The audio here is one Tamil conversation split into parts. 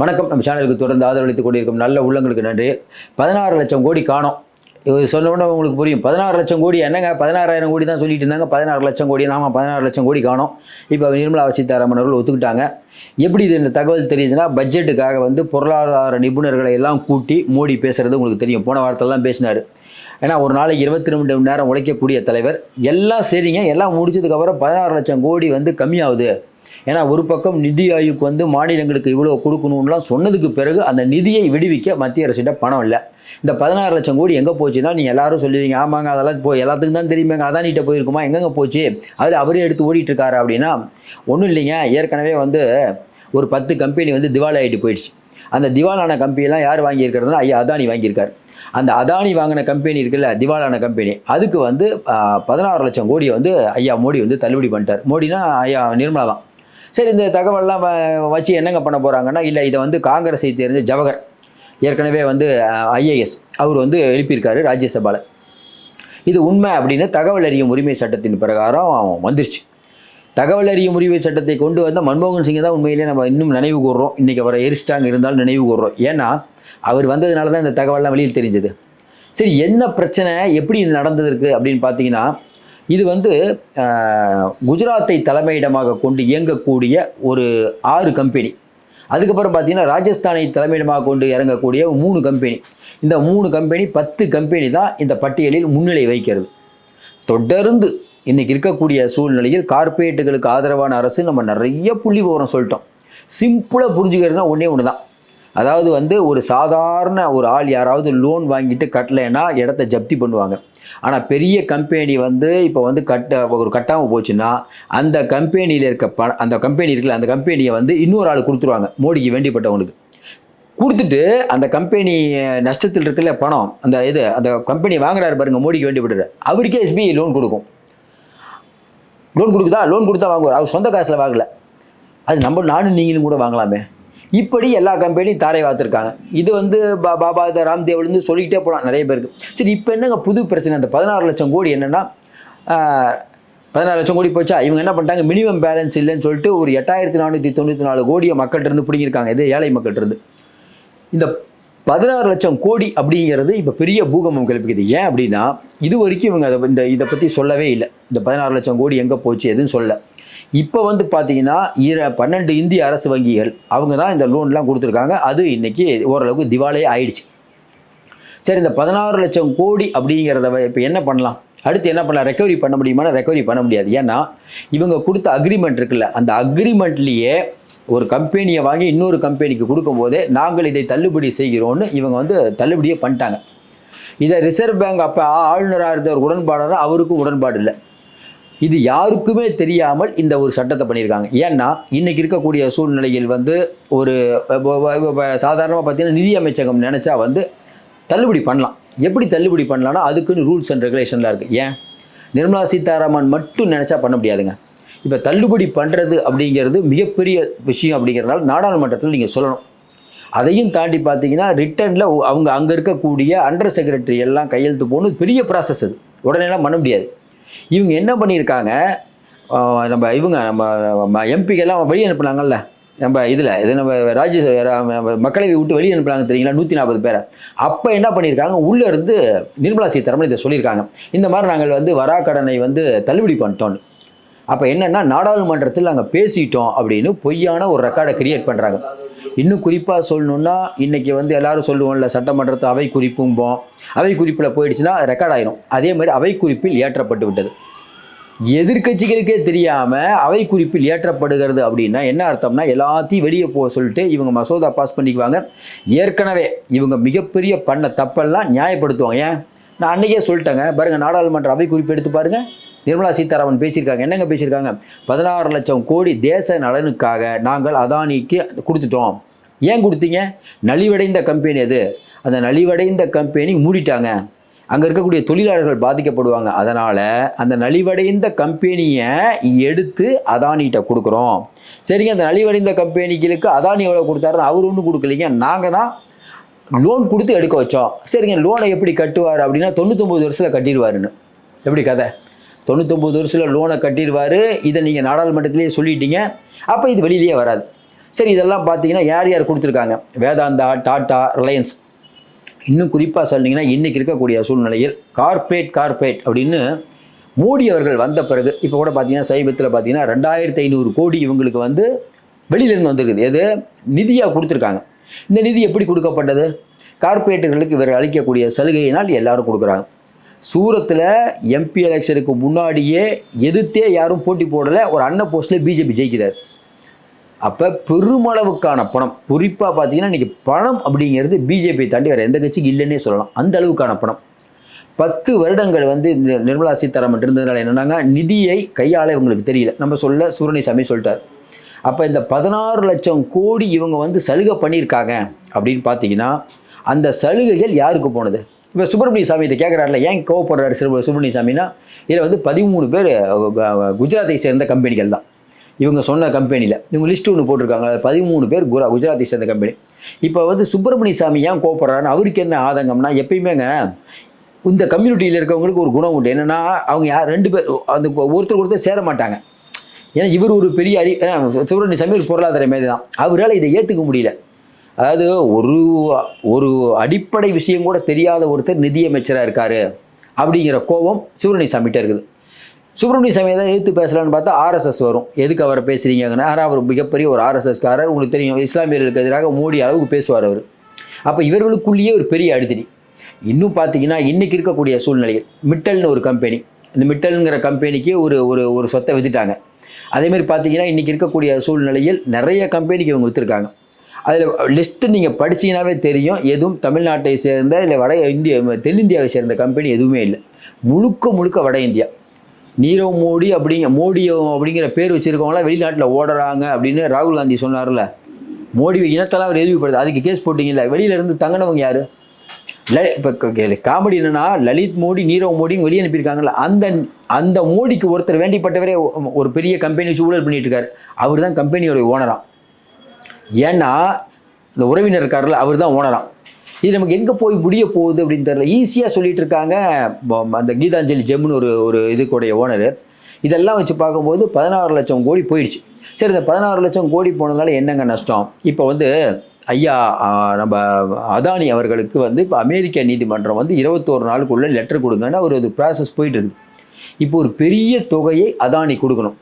வணக்கம். நம்ம சேனலுக்கு தொடர்ந்து ஆதரவளித்துக் கொண்டிருக்கும் நல்ல உள்ளங்களுக்கு நன்றி. 16 லட்சம் கோடி காணோம். இது சொன்னோன்னா உங்களுக்கு புரியும். 16 லட்சம் கோடி என்னங்க, 16,000 கோடி தான் சொல்லிட்டு இருந்தாங்க. 16 லட்சம் கோடி, நாம 16 லட்சம் கோடி காணோம். இப்போ நிர்மலா சீதாராமன் அவர்கள் ஒத்துக்கிட்டாங்க. எப்படி இது இந்த தகவல் தெரியுதுன்னா, பட்ஜெட்டுக்காக வந்து பொருளாதார நிபுணர்களை எல்லாம் கூட்டி மோடி பேசுறது உங்களுக்கு தெரியும். போன வாரத்திலலாம் பேசினார். ஏன்னா ஒரு நாளைக்கு 22 மணி நேரம் உழைக்கக்கூடிய தலைவர். எல்லாம் சரிங்க, எல்லாம் முடிச்சதுக்கப்புறம் 16 லட்சம் கோடி வந்து கம்மியாகுது. ஏன்னா ஒரு பக்கம் நிதி ஆயோக் வந்து மாநிலங்களுக்கு இவ்வளோ கொடுக்கணும்லாம் சொன்னதுக்கு பிறகு அந்த நிதியை விடுவிக்க மத்திய அரசிட்ட பணம் இல்லை. இந்த 16 லட்சம் கோடி எங்கே போச்சுன்னா நீங்கள் எல்லாரும் சொல்லுவீங்க, ஆமாங்க அதெல்லாம் எல்லாத்துக்கும் தான் தெரியுமாங்க, அதானிட்ட போயிருக்குமா, எங்கெங்கே போச்சு, அதில் அவரே எடுத்து ஓடிட்டு இருக்காரு அப்படின்னா ஒன்றும் இல்லைங்க. ஏற்கனவே வந்து ஒரு 10 கம்பெனி வந்து திவால் ஆகிட்டு போயிடுச்சு. அந்த திவாலான கம்பெனிலாம் யார் வாங்கியிருக்கிறதுனா ஐயா அதானி வாங்கியிருக்காரு. அந்த அதானி வாங்கின கம்பெனி இருக்குல்ல, திவாலான கம்பெனி, அதுக்கு வந்து 16 லட்சம் கோடியை வந்து ஐயா மோடி வந்து தள்ளுபடி பண்ணிட்டார். மோடினா ஐயா நிர்மலா தான். சரி, இந்த தகவல்லாம் வச்சு என்னங்க பண்ண போகிறாங்கன்னா, இல்லை இதை வந்து காங்கிரஸை தெரிஞ்ச ஜவஹர் ஏற்கனவே வந்து ஐஏஎஸ் அவர் வந்து எழுப்பியிருக்காரு ராஜ்யசபாவில். இது உண்மை அப்படின்னு தகவல் அறியும் உரிமை சட்டத்தின் பிரகாரம் வந்துருச்சு. தகவல் அறியும் உரிமை சட்டத்தை கொண்டு வந்த மன்மோகன் சிங்கை தான் உண்மையிலே நம்ம இன்னும் நினைவு கூறுறோம். இன்றைக்கி அவரை எரிஸ்டாங் இருந்தாலும் நினைவு கூறுறோம். ஏன்னா அவர் வந்ததுனால தான் இந்த தகவல்லாம் வெளியில் தெரிஞ்சது. சரி, என்ன பிரச்சனை, எப்படி இது நடந்ததற்கு அப்படின்னு பார்த்தீங்கன்னா, இது வந்து குஜராத்தை தலைமையிடமாக கொண்டு இயங்கக்கூடிய ஒரு 6 கம்பெனி, அதுக்கப்புறம் பார்த்தீங்கன்னா ராஜஸ்தானை தலைமையிடமாக கொண்டு இறங்கக்கூடிய 3 கம்பெனி. இந்த 3 கம்பெனி 10 கம்பெனி தான் இந்த பட்டியலில் முன்னிலை வைக்கிறது. தொடர்ந்து இன்றைக்கி இருக்கக்கூடிய சூழ்நிலையில் கார்ப்பரேட்டுகளுக்கு ஆதரவான அரசு நம்ம நிறைய புள்ளி விவரம் சொல்லிட்டோம். சிம்பிளாக புரிஞ்சுக்கிறதுனா ஒன்று தான். அதாவது வந்து ஒரு சாதாரண ஒரு ஆள் யாராவது லோன் வாங்கிட்டு கட்டலைன்னா இடத்த ஜப்தி பண்ணுவாங்க. ஆனால் பெரிய கம்பெனி வந்து இப்போ வந்து கட்டாமல் போச்சுன்னா அந்த கம்பெனியில் இருக்க அந்த கம்பெனி இருக்குல்ல, அந்த கம்பெனியை வந்து இன்னொரு ஆள் கொடுத்துருவாங்க. மோடிக்கு வேண்டிப்பட்டவங்களுக்கு கொடுத்துட்டு அந்த கம்பெனி நஷ்டத்தில் இருக்குல்ல பணம், அந்த கம்பெனி வாங்குறாரு பாருங்க, மோடிக்கு வேண்டிப்பட்டு அவருக்கே எஸ்பிஐ லோன் கொடுக்கும். லோன் கொடுத்தா வாங்குவார். அவர் சொந்த காசில் வாங்கலை. அது நானும் நீங்களும் கூட வாங்கலாமே. இப்படி எல்லா கம்பெனியும் தாரை வார்த்திருக்காங்க. இது வந்து பாபா ராம்தேவ்லேருந்து சொல்லிக்கிட்டே போகலாம் நிறைய பேருக்கு. சரி, இப்போ என்னங்க புது பிரச்சனை, அந்த 16 லட்சம் கோடி என்னென்னா, 16 லட்சம் கோடி போச்சா, இவங்க என்ன பண்ணிட்டாங்க, மினிமம் பேலன்ஸ் இல்லைன்னு சொல்லிட்டு ஒரு 8,494 கோடியை மக்கள்கிட்ட பிடிங்கிருக்காங்க. இது ஏழை மக்கள்கிட்ட. இந்த 16 லட்சம் கோடி அப்படிங்கிறது இப்போ பெரிய பூகம்பம் கிளப்பிக்குது. ஏன் அப்படின்னா, இது வரைக்கும் இவங்க இதை பற்றி சொல்லவே இல்லை. இந்த 16 லட்சம் கோடி எங்கே போச்சு எதுவும் சொல்லலை. இப்போ வந்து பார்த்தீங்கன்னா 12 இந்திய அரசு வங்கிகள் அவங்க தான் இந்த லோன்லாம் கொடுத்துருக்காங்க. அது இன்றைக்கி ஓரளவுக்கு திவாலே ஆயிடுச்சு. சரி, இந்த 16 லட்சம் கோடி அப்படிங்கிறத இப்போ என்ன பண்ணலாம், அடுத்து என்ன பண்ணலாம், ரெக்கவரி பண்ண முடியுமானா ரெக்கவரி பண்ண முடியாது. ஏன்னா இவங்க கொடுத்த அக்ரிமெண்ட் இருக்குல்ல, அந்த அக்ரிமெண்ட்லேயே ஒரு கம்பெனியை வாங்கி இன்னொரு கம்பெனிக்கு கொடுக்கும்போதே நாங்கள் இதை தள்ளுபடி செய்கிறோன்னு இவங்க வந்து தள்ளுபடியே பண்ணிட்டாங்க. இதை ரிசர்வ் பேங்க் அப்போ ஆளுநராக இருந்தவர் உடன்பாடுனா அவருக்கும் உடன்பாடு இல்லை. இது யாருக்குமே தெரியாமல் இந்த ஒரு சட்டத்தை பண்ணியிருக்காங்க. ஏன்னா இன்றைக்கி இருக்கக்கூடிய சூழ்நிலையில் வந்து ஒரு சாதாரணமாக பார்த்தீங்கன்னா நிதி அமைச்சகம் நினச்சா வந்து தள்ளுபடி பண்ணலாம். எப்படி தள்ளுபடி பண்ணலான்னா அதுக்குன்னு ரூல்ஸ் அண்ட் ரெகுலேஷன்லாம் இருக்குது. ஏன் நிர்மலா சீதாராமன் மட்டும் நினச்சா பண்ண முடியாதுங்க. இப்போ தள்ளுபடி பண்ணுறது அப்படிங்கிறது மிகப்பெரிய விஷயம். அப்படிங்கிறதுனால நாடாளுமன்றத்தில் நீங்கள் சொல்லணும். அதையும் தாண்டி பார்த்தீங்கன்னா ரிட்டர்னில் அவங்க அங்கே இருக்கக்கூடிய அண்டர் செக்ரட்டரி எல்லாம் கையெழுத்து போகணும். பெரிய ப்ராசஸ் அது, உடனேலாம் பண்ண முடியாது. இவங்க என்ன பண்ணியிருக்காங்க, நம்ம எம்பிக்கெல்லாம் வெளியே அனுப்புனாங்கல்ல, நம்ம நம்ம மக்களவை விட்டு வெளியே அனுப்புனாங்க தெரியுங்களா, 140 பேரை. அப்போ என்ன பண்ணியிருக்காங்க, உள்ளே இருந்து நிர்மலா சீதாராமன் இதை சொல்லியிருக்காங்க, இந்த மாதிரி நாங்கள் வந்து வராக்கடனை வந்து தள்ளுபடி பண்ணிட்டோன்னு. அப்போ என்னென்னா நாடாளுமன்றத்தில் நாங்கள் பேசிட்டோம் அப்படின்னு பொய்யான ஒரு ரெக்கார்டை கிரியேட் பண்ணுறாங்க. இன்னும் குறிப்பாக சொல்லணுன்னா, இன்றைக்கி வந்து எல்லோரும் சொல்லுவோம்ல, சட்டமன்றத்தை அவை குறிப்பும்போம், அவை குறிப்பில் போயிடுச்சுன்னா ரெக்கார்ட் ஆகிடும். அதே மாதிரி அவை குறிப்பில் ஏற்றப்பட்டு விட்டது. எதிர்கட்சிகளுக்கே தெரியாமல் அவை குறிப்பில் ஏற்றப்படுகிறது அப்படின்னா என்ன அர்த்தம்னா, எல்லாத்தையும் வெளியே போக சொல்லிட்டு இவங்க மசோதா பாஸ் பண்ணிக்குவாங்க. ஏற்கனவே இவங்க மிகப்பெரிய பண்ண தப்பெல்லாம் நியாயப்படுத்துவாங்க. ஏன், நான் அன்றைக்கே சொல்லிட்டேங்க பாருங்கள், நாடாளுமன்ற அவை குறிப்பு எடுத்து பாருங்கள், நிர்மலா சீதாராமன் பேசியிருக்காங்க. என்னங்க பேசியிருக்காங்க, 16 லட்சம் கோடி தேச நலனுக்காக நாங்கள் அதானிக்கு கொடுத்துட்டோம். ஏன் கொடுத்தீங்க, நலிவடைந்த கம்பெனி அது, அந்த நலிவடைந்த கம்பெனி மூடிட்டாங்க, அங்கே இருக்கக்கூடிய தொழிலாளர்கள் பாதிக்கப்படுவாங்க, அதனால் அந்த நலிவடைந்த கம்பெனியை எடுத்து அதானிகிட்ட கொடுக்குறோம். சரிங்க, அந்த நலிவடைந்த கம்பெனிகளுக்கு அதானி எவ்வளோ கொடுத்தாருன்னு அவர் ஒன்றும் கொடுக்கலைங்க, நாங்கள் தான் லோன் கொடுத்து எடுக்க வச்சோம். சரிங்க, லோனை எப்படி கட்டுவார் அப்படின்னா 99 வருஷத்தில் கட்டிடுவாருன்னு. எப்படி கதை, 99 வருஷத்தில் லோனை கட்டிடுவார். இதை நீங்கள் நாடாளுமன்றத்திலேயே சொல்லிட்டீங்க. அப்போ இது வெளியிலேயே வராது. சரி, இதெல்லாம் பார்த்தீங்கன்னா யார் யார் கொடுத்துருக்காங்க? Vedanta, tata, Reliance. இன்னும் குறிப்பாக சொன்னீங்கன்னா இன்றைக்கி இருக்கக்கூடிய சூழ்நிலையில் கார்ப்பரேட் அப்படின்னு மோடி அவர்கள் வந்த பிறகு இப்போ கூட பார்த்தீங்கன்னா சமீபத்தில் பார்த்தீங்கன்னா 2500 கோடி இவங்களுக்கு வந்து வெளியிலேருந்து வந்திருக்குது. எது நிதியாக கொடுத்துருக்காங்க. இந்த நிதி எப்படி கொடுக்கப்பட்டது? கார்ப்பரேட்டுகளுக்கு இவர் அளிக்கக்கூடிய சலுகையினால் எல்லாரும் கொடுக்குறாங்க. சூரத்தில் எம்பி எலெக்ஷனுக்கு முன்னாடியே எதிர்த்தே யாரும் போட்டி போடலை. ஒரு அண்ணன் போஸ்ட்டில் பிஜேபி ஜெயிக்கிறார். அப்போ பெருமளவுக்கான பணம், குறிப்பாக பார்த்தீங்கன்னா இன்றைக்கி பணம் அப்படிங்கிறது பிஜேபி தாண்டி வேறு எந்த கட்சிக்கு இல்லைன்னே சொல்லலாம். அந்த அளவுக்கான பணம். 10 வருடங்கள் வந்து இந்த நிர்மலா சீதாராமன் இருந்ததுனால என்னன்னாங்க, நிதியை கையாள இவங்களுக்கு தெரியல. நம்ம சொல்ல சூரணிசாமி சொல்லிட்டார். அப்போ இந்த 16 லட்சம் கோடி இவங்க வந்து சலுகை பண்ணியிருக்காங்க அப்படின்னு பார்த்தீங்கன்னா, அந்த சலுகைகள் யாருக்கு போனது? இப்போ சுப்பிரமணிய சாமி இதை கேட்குறாருல, ஏன் கோவப்படுறாரு சுப்பிரமணிய சாமின்னா, இதில் வந்து 13 பேர் குஜராத்தை சேர்ந்த கம்பெனிகள் தான். இவங்க சொன்ன கம்பெனியில் இவங்க லிஸ்ட் ஒன்று போட்டிருக்காங்க. 13 பேர் குஜராத்தை சேர்ந்த கம்பெனி. இப்போ வந்து சுப்பிரமணிய சாமி ஏன் கோவப்படுறாருன்னு, அவருக்கு என்ன ஆதங்கம்னா, எப்பயுமேங்க இந்த கம்யூனிட்டியில் இருக்கவங்களுக்கு ஒரு குணம் உண்டு. என்னென்னா, அவங்க 2 பேர் அந்த ஒருத்தர் சேர மாட்டாங்க. ஏன்னா இவர் ஒரு பெரிய சுப்பிரமணிய சாமி ஒரு பொருளாதார மேதை தான். அவரால் இதை ஏற்றுக்க முடியல. அதாவது ஒரு அடிப்படை விஷயம் கூட தெரியாத ஒருத்தர் நிதியமைச்சராக இருக்கார் அப்படிங்கிற கோபம் சுப்பிரமணிய சாமிகிட்ட இருக்குது. சுப்பிரமணிய சாமியை தான் எதிர்த்து பேசலான்னு பார்த்தா ஆர்எஸ்எஸ் வரும். எதுக்கு அவரை பேசுகிறீங்கன்னா, அவர் மிகப்பெரிய ஒரு ஆர்எஸ்எஸ்காரர். உங்களுக்கு தெரியும், இஸ்லாமியர்களுக்கு எதிராக மோடி அளவுக்கு பேசுவார் அவர். அப்போ இவர்களுக்குள்ளேயே ஒரு பெரிய அடித்தடி. இன்னும் பார்த்தீங்கன்னா இன்றைக்கி இருக்கக்கூடிய சூழ்நிலையில் மிட்டல்னு ஒரு கம்பெனி, இந்த மிட்டல்ங்கிற கம்பெனிக்கு ஒரு ஒரு ஒரு சொத்தை விற்றுட்டாங்க. அதேமாதிரி பார்த்தீங்கன்னா இன்றைக்கி இருக்கக்கூடிய சூழ்நிலையில் நிறைய கம்பெனிக்கு இவங்க விற்றுருக்காங்க. அதில் லிஸ்ட்டு நீங்கள் படிச்சிங்கனாவே தெரியும், எதுவும் தமிழ்நாட்டை சேர்ந்த இல்லை தென்னிந்தியாவை சேர்ந்த கம்பெனி எதுவுமே இல்லை. முழுக்க வட இந்தியா. நீரவ் மோடி அப்படிங்கிற பேர் வச்சுருக்கவங்களாம் வெளிநாட்டில் ஓடுறாங்க அப்படின்னு ராகுல் காந்தி சொன்னார்ல. மோடி இனத்தெல்லாம் அவர் எதிர்ப்படுது. அதுக்கு கேஸ் போட்டிங்கல்ல. வெளியிலேருந்து தங்கினவங்க யார்? இப்போ காமெடி என்னன்னா, லலித் மோடி, நீரவ் மோடின்னு வெளியே அனுப்பியிருக்காங்கல்ல, அந்த மோடிக்கு ஒருத்தர் வேண்டிப்பட்டவரே ஒரு பெரிய கம்பெனி வச்சு ஊழல் பண்ணிட்டு இருக்காரு. அவர் தான் கம்பெனியோட ஓனராம். ஏன்னா இந்த உறவினர் இருக்காருல்ல, அவர் தான் ஓனராம். இது நமக்கு எங்கே போய் முடிய போகுது அப்படின்னு தெரியல. ஈஸியாக சொல்லிட்டு இருக்காங்க. அந்த கீதாஞ்சலி ஜெம்னு ஒரு இதுக்குடைய ஓனர். இதெல்லாம் வச்சு பார்க்கும்போது 16 லட்சம் கோடி போயிடுச்சு. சரி, இந்த 16 லட்சம் கோடி போனதுனால என்னங்க நஷ்டம்? இப்போ வந்து ஐயா நம்ம அதானி அவர்களுக்கு வந்து இப்போ அமெரிக்க நீதிமன்றம் வந்து 21 நாளுக்குள்ளே லெட்டர் கொடுங்கன்னு ஒரு ப்ராசஸ் போயிட்டு இருக்குது. இப்போ ஒரு பெரிய தொகையை அதானி கொடுக்கணும்.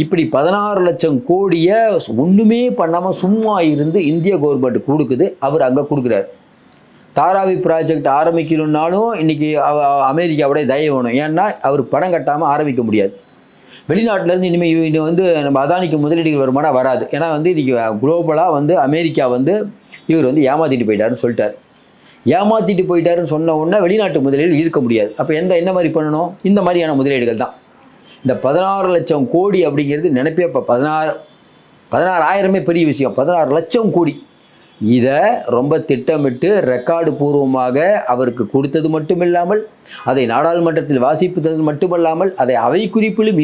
இப்படி 16 லட்சம் கோடியை ஒன்றுமே பண்ணாமல் சும்மா இருந்து இந்திய கவர்மெண்ட் கொடுக்குது. அவர் அங்கே கொடுக்குறாரு. தாராவி ப்ராஜெக்ட் ஆரம்பிக்கணுன்னாலும் இன்றைக்கி அமெரிக்காவோட தயவு வேணும். ஏன்னா அவர் பணம் கட்டாமல் ஆரம்பிக்க முடியாது. வெளிநாட்டிலேருந்து இனிமேல் வந்து நம்ம அதானிக்கு முதலீடுகள் வருமானம் வராது. ஏன்னா வந்து இன்றைக்கி குளோபலாக வந்து அமெரிக்கா வந்து இவர் வந்து ஏமாற்றிட்டு போயிட்டாருன்னு சொல்லிட்டார். ஏமாற்றிட்டு போயிட்டாருன்னு சொன்ன உடனே வெளிநாட்டு முதலீடு ஈர்க்க முடியாது. அப்போ என்ன மாதிரி பண்ணணும்? இந்த மாதிரியான முதலீடுகள் தான். இந்த 16 லட்சம் கோடி அப்படிங்கிறது நினைப்பே. இப்போ 16,000 பெரிய விஷயம். 16 லட்சம் கோடி இதை ரொம்ப திட்டமிட்டு ரெக்கார்டு பூர்வமாக அவருக்கு கொடுத்தது மட்டுமில்லாமல், அதை நாடாளுமன்றத்தில் வாசிப்பது மட்டுமல்லாமல், அதை அவை குறிப்பிலும்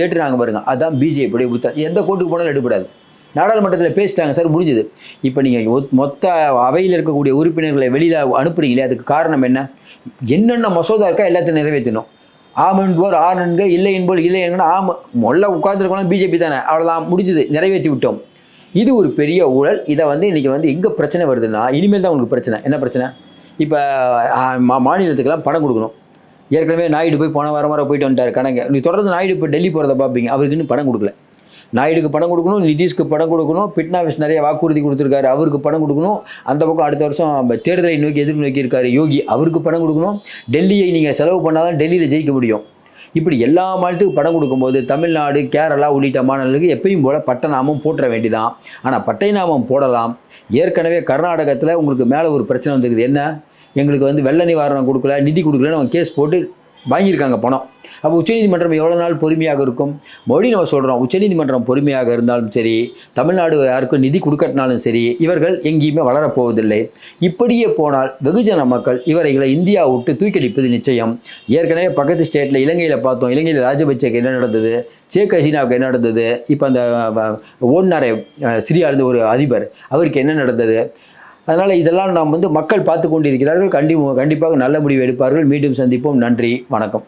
ஏற்றுனாங்க பாருங்க. அதுதான் பிஜேபியுடைய புத்தகம். எந்த கோர்ட்டுக்கு போனாலும் எடுபடாது. நாடாளுமன்றத்தில் பேசிட்டாங்க சார், முடிஞ்சது. இப்போ நீங்கள் மொத்த அவையில் இருக்கக்கூடிய உறுப்பினர்களை வெளியில் அனுப்புறீங்களே, அதுக்கு காரணம் என்னென்ன மசோதா இருக்கா எல்லாத்தையும் நிறைவேற்றணும். ஆம் என்போர் ஆண் என்க, இல்லை என்போர் இல்லை என்க. ஆம் மொல்ல உட்காந்துருக்கணும் பிஜேபி தானே, அவ்வளோதான், முடிஞ்சது, நிறைவேற்றி விட்டோம். இது ஒரு பெரிய ஊழல். இதை வந்து இன்றைக்கி வந்து எங்கே பிரச்சனை வருதுன்னா, இனிமேல் தான் உங்களுக்கு பிரச்சனை. என்ன பிரச்சனை? இப்போ மாநிலத்துக்கெல்லாம் பணம் கொடுக்கணும். ஏற்கனவே நாயுடு போய் போன வாரம் போயிட்டு வந்துட்டார் கணக்கு. நீ தொடர்ந்து நாயுடு இப்போ டெல்லி போகிறத பார்ப்பீங்க. அவருக்கு இன்னும் பணம் கொடுக்கல. நாயுடுக்கு பணம் கொடுக்கணும், நிதிஷ்க்கு பணம் கொடுக்கணும், பிட்னாவிஸ் நிறைய வாக்குறுதி கொடுத்துருக்காரு, அவருக்கு பணம் கொடுக்கணும். அந்த பக்கம் அடுத்த வருஷம் தேர்தலை எதிர்நோக்கி இருக்காரு யோகி, அவருக்கு பணம் கொடுக்கணும். டெல்லியை நீங்கள் செலவு பண்ணால் தான் டெல்லியில் ஜெயிக்க முடியும். இப்படி எல்லா மாநிலத்துக்கும் பணம் கொடுக்கும்போது தமிழ்நாடு, கேரளா உள்ளிட்ட மாநிலங்களுக்கு எப்பயும் போல் பட்டநாமம் போட்டுற வேண்டிதான். ஆனால் பட்டை நாமம் போடலாம். ஏற்கனவே கர்நாடகத்தில் உங்களுக்கு மேலே ஒரு பிரச்சனை வந்துருக்குது. என்ன? எங்களுக்கு வந்து வெள்ள நிவாரணம் கொடுக்கல, நிதி கொடுக்கலன்னு அவங்க கேஸ் போட்டு வாங்கியிருக்காங்க பணம். அப்போ உச்சநீதிமன்றம் எவ்வளோ நாள் பொறுமையாக இருக்கும்? மறுபடியும் நம்ம சொல்கிறோம், உச்சநீதிமன்றம் பொறுமையாக இருந்தாலும் சரி, தமிழ்நாடு யாருக்கும் நிதி கொடுக்கட்டினாலும் சரி, இவர்கள் எங்கேயுமே வளரப்போவதில்லை. இப்படியே போனால் வெகுஜன மக்கள் இவர்களை இந்தியா விட்டு தூக்கடிப்பது நிச்சயம். ஏற்கனவே பக்கத்து ஸ்டேட்டில் இலங்கையில் பார்த்தோம். இலங்கையில் ராஜபக்சேக்கு என்ன நடந்தது, ஷேக் ஹசீனாவுக்கு என்ன நடந்தது, இப்போ அந்த ஓன்னாரே சிரியாவிலிருந்து ஒரு அதிபர், அவருக்கு என்ன நடந்தது? அதனால் இதெல்லாம் நாம் வந்து மக்கள் பார்த்து கொண்டிருக்கிறார்கள். கண்டிப்பாக நல்ல முடிவு எடுப்பார்கள். மீண்டும் சந்திப்போம். நன்றி, வணக்கம்.